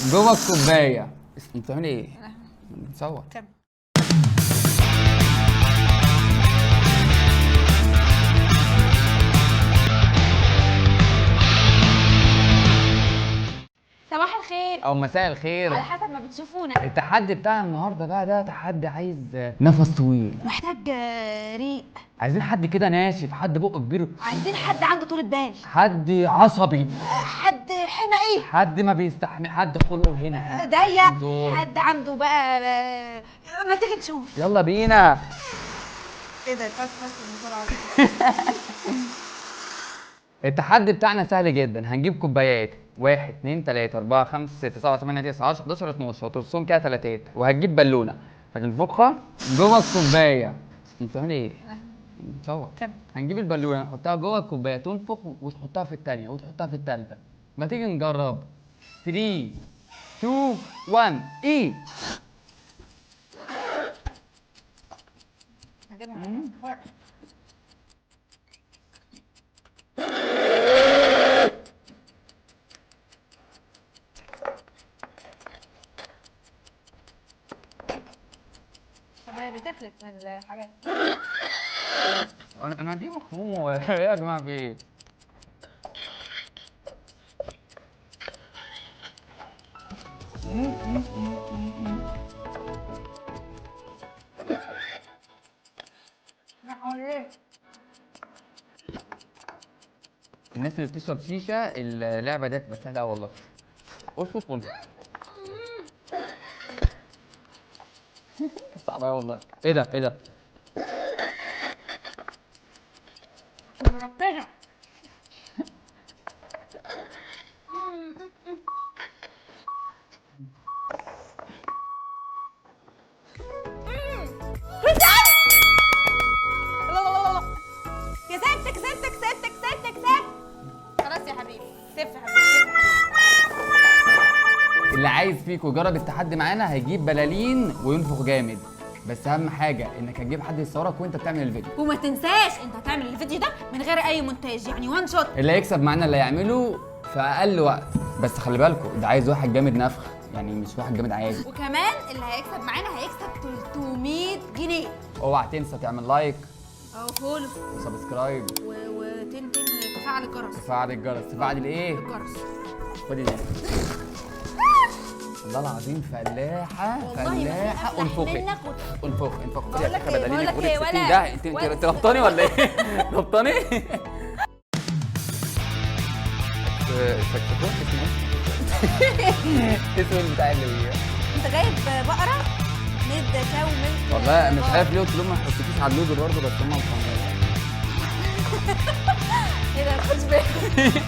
جوه الكوبايه. انت بتعملي ايه؟ بنصور. صباح الخير او مساء الخير على حسب ما بتشوفونا. التحدي بتاع النهارده بقى ده تحدي عايز نفس طويل، محتاج ريق. عايزين حد كده ناشف، حد بقه كبير، عايزين حد عنده طولة بال، حد عصبي، حد حمقي، حد ما بيستحمل، حد خلقه هنا ضيق، زور. حد عنده بقى ما تيجي نشوف. يلا بينا. ايه ده بس بسرعه. التحدي بتاعنا سهل جدا، هنجيب كوبايات 1 2 3 4 5 6 7 8 9 10 11 12 وترسم كده تلاتات، وهتجيب بالونه فتنفخها جوه الكوبايه. انت بتعملي ايه؟ بنصور. هنجيب البالونه نحطها جوه الكوبايه، تنفخ وتحطها في الثانيه وتحطها في الثالثه. ما تيجي نجرب. 3 2 1 ايه؟ بتفلت من الحاجات. انا دي مخمومه ايه يا جماعه في ايه؟ الناس اللي بتشرب شيشه اللعبه دي بس سهله والله. اشفط وانت صعبه والله. ايه ده ايه ده؟ ربنا كسبت كسبت كسبت كسبت كسبت. خلاص يا حبيبي كسبت يا حبيبي. اللي عايز فيكم يجرب التحدي معانا هيجيب بلالين وينفخ جامد، بس اهم حاجه انك هتجيب حد يصورك وانت بتعمل الفيديو. وما تنساش انت هتعمل الفيديو ده من غير اي مونتاج، يعني وان شوت. اللي هيكسب معانا اللي هيعمله في اقل وقت، بس خلي بالكم ده عايز واحد جامد نفخ، يعني مش واحد جامد عادي. وكمان اللي هيكسب معانا هيكسب 300 جنيه. اوعى تنسى تعمل لايك او فولو وسبسكرايب وتنتن تفعل الجرس. تفعل الجرس. تفعل الايه؟ الجرس. خدي دي. والله العظيم فلاحه والله فلاحه. انفخي انفخ انفخ. بقول لك ايه بقول لك ايه ولا ده انت ربطاني ولا ايه؟ ربطاني؟ السكسفون اسمه بتاع اللي انت جايب بقره ميد كاو ميلك. والله مش عارف ليه قلت لهم ما تحطكيش على اللودر برضه، بس هم مصممين. ايه ده ما خدش بالي.